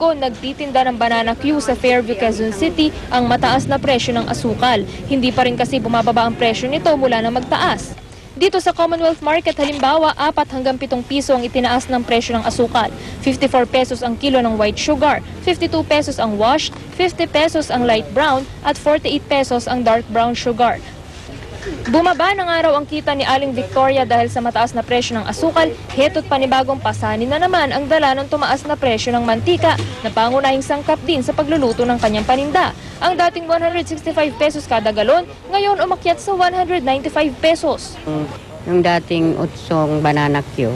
Agosto, nagtitinda ng banana Q sa Fairview, Quezon City ang mataas na presyo ng asukal. Hindi pa rin kasi bumababa ang presyo nito mula na magtaas. Dito sa Commonwealth Market, halimbawa, 4 hanggang 7 piso ang itinaas ng presyo ng asukal. 54 pesos ang kilo ng white sugar, 52 pesos ang washed, 50 pesos ang light brown, at 48 pesos ang dark brown sugar. Bumaba ng araw ang kita ni Aling Victoria dahil sa mataas na presyo ng asukal, heto't panibagong pasanin na naman ang dala ng tumaas na presyo ng mantika na pangunahing sangkap din sa pagluluto ng kanyang paninda. Ang dating 165 pesos kada galon, ngayon umakyat sa 195 pesos. Yung dating 8 banana Q,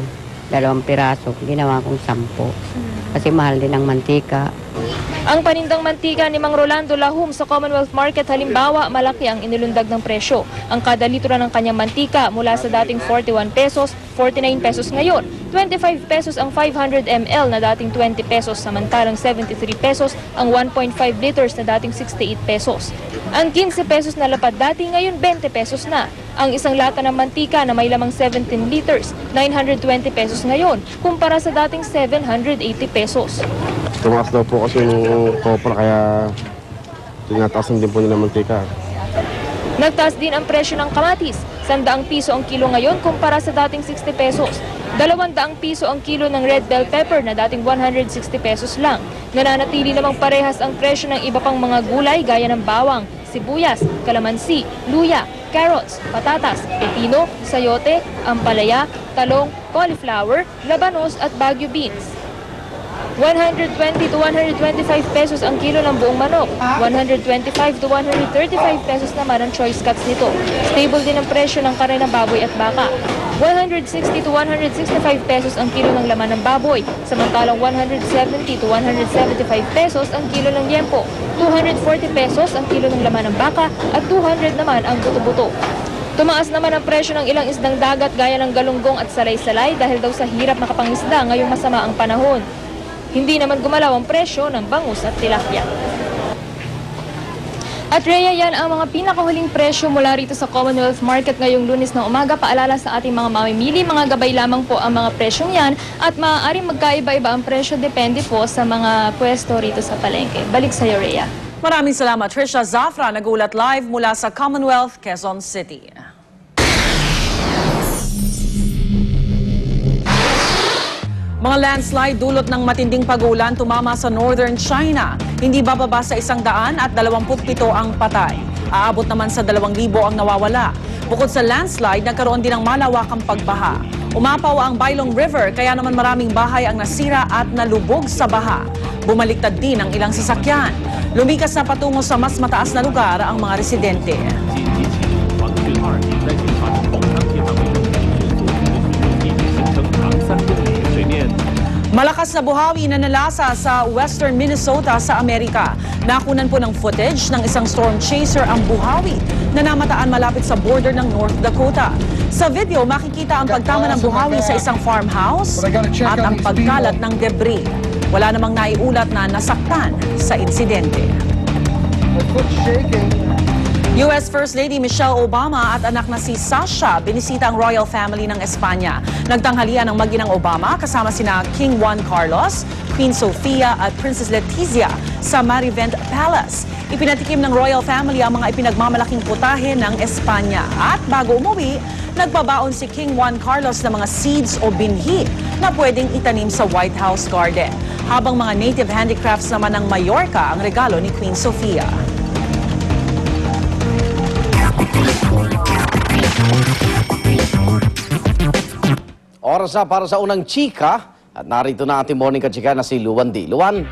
2 piraso, ginawa kong 10. Kasi mahal din ang mantika. Ang panindang mantika ni Mang Rolando Lahum sa Commonwealth Market, halimbawa, malaki ang inilundag ng presyo. Ang kada litro ng kanyang mantika mula sa dating 41 pesos, 49 pesos ngayon. 25 pesos ang 500 ml na dating 20 pesos, samantalang 73 pesos ang 1.5 liters na dating 68 pesos. Ang 15 pesos na lapad dati ngayon 20 pesos na. Ang isang lata ng mantika na may lamang 17 liters, 920 pesos ngayon, kumpara sa dating 780 pesos. Tumaas daw po kasi yung kopra, kaya tinataasan din po nila mantika. Nagtaas din ang presyo ng kamatis. 100 piso ang kilo ngayon kumpara sa dating 60 pesos. 200 piso ang kilo ng red bell pepper na dating 160 pesos lang. Nananatili namang parehas ang presyo ng iba pang mga gulay gaya ng bawang, sibuyas, kalamansi, luya, carrots, patatas, pepino, sayote, ampalaya, talong, cauliflower, labanos at Baguio beans. 120 to 125 pesos ang kilo ng buong manok. 125 to 135 pesos naman ang choice cuts nito. Stable din ang presyo ng karne ng baboy at baka. 160 to 165 pesos ang kilo ng laman ng baboy. Samantalang 170 to 175 pesos ang kilo ng liempo. 240 pesos ang kilo ng laman ng baka at 200 naman ang buto-buto. Tumaas naman ang presyo ng ilang isdang dagat gaya ng galunggong at salay-salay dahil daw sa hirap makapangisda ngayong masama ang panahon. Hindi naman gumalaw ang presyo ng bangus at tilapia. At Rhea, yan ang mga pinakahuling presyo mula rito sa Commonwealth Market ngayong Lunes ng umaga. Paalala sa ating mga mamimili, mga gabay lamang po ang mga presyong yan at maaaring magkaiba-iba ang presyo depende po sa mga pwesto rito sa palengke. Balik sa iyo, Rhea. Maraming salamat, Trisha Zafra, nagulat live mula sa Commonwealth, Quezon City. Mga landslide dulot ng matinding pag-ulan tumama sa northern China. Hindi bababa sa 100 at 27 ang patay. Aabot naman sa 2,000 ang nawawala. Bukod sa landslide, nagkaroon din ng malawakang pagbaha. Umapaw ang Bailong River, kaya naman maraming bahay ang nasira at nalubog sa baha. Bumaliktad din ang ilang sasakyan. Lumikas na patungo sa mas mataas na lugar ang mga residente. Malakas na buhawi na nalasa sa western Minnesota sa Amerika. Nakunan po ng footage ng isang storm chaser ang buhawi na namataan malapit sa border ng North Dakota. Sa video, makikita ang pagtama ng buhawi sa isang farmhouse at ang pagkalat ng debris. Wala namang naiulat na nasaktan sa insidente. US First Lady Michelle Obama at anak na si Sasha binisita ang royal family ng Espanya. Nagtanghalian ang mag-inang Obama kasama sina King Juan Carlos, Queen Sofia at Princess Letizia sa Marivent Palace. Ipinatikim ng royal family ang mga ipinagmamalaking putahe ng Espanya. At bago umuwi, nagbabaon si King Juan Carlos ng mga seeds o binhi na pwedeng itanim sa White House garden. Habang mga native handicrafts naman ng Mallorca ang regalo ni Queen Sofia. Oras na para sa unang chika at narito na ating morning ka-chika na si Luan D. Luan.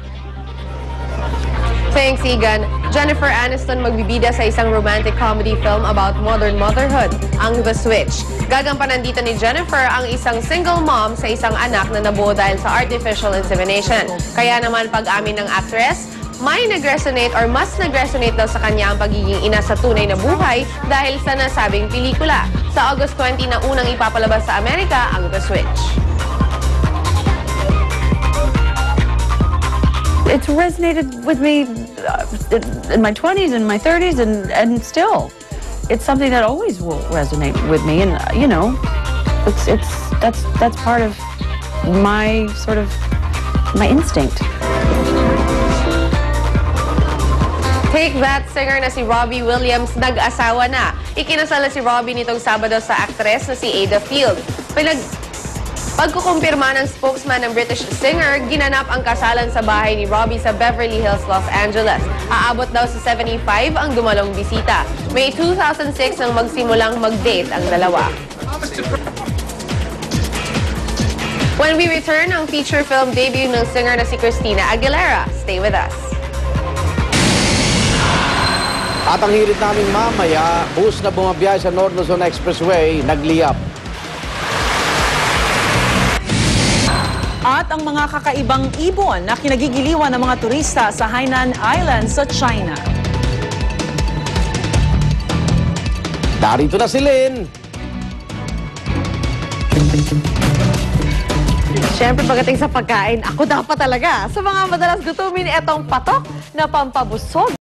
Thanks, Igan. Jennifer Aniston magbibida sa isang romantic comedy film about modern motherhood, ang The Switch. Gagampanan dito ni Jennifer ang isang single mom sa isang anak na nabuo dahil sa artificial insemination. Kaya naman pag-amin ng actress, may nag-resonate or mas nag-resonate daw sa kanya ang pagiging ina sa tunay na buhay dahil sa nasabing pelikula. Sa August 20 na unang ipapalabas sa Amerika ang The Switch. It's resonated with me in my 20s and my 30s and still. It's something that always will resonate with me, and you know, that's part of my my instinct. Take That singer na si Robbie Williams nag-asawa na. Ikinasal na si Robbie nitong Sabado sa aktres na si Ada Field. Pagkukumpirma ng spokesman ng British singer, ginanap ang kasalan sa bahay ni Robbie sa Beverly Hills, Los Angeles. Aabot daw sa 75 ang dumalong bisita. May 2006 nang magsimulang mag-date ang dalawa. When we return, ang feature film debut ng singer na si Christina Aguilera. Stay with us. At ang hirit naming mamaya, bus na bumabiyahe sa North Luzon Expressway, nagliyap. At ang mga kakaibang ibon na kinagigiliwan ng mga turista sa Hainan Island sa China. Darito na si Lynn. Siyempre, pagdating sa pagkain, ako dapat talaga. Sa mga madalas gutumin, etong patok na pampabusog.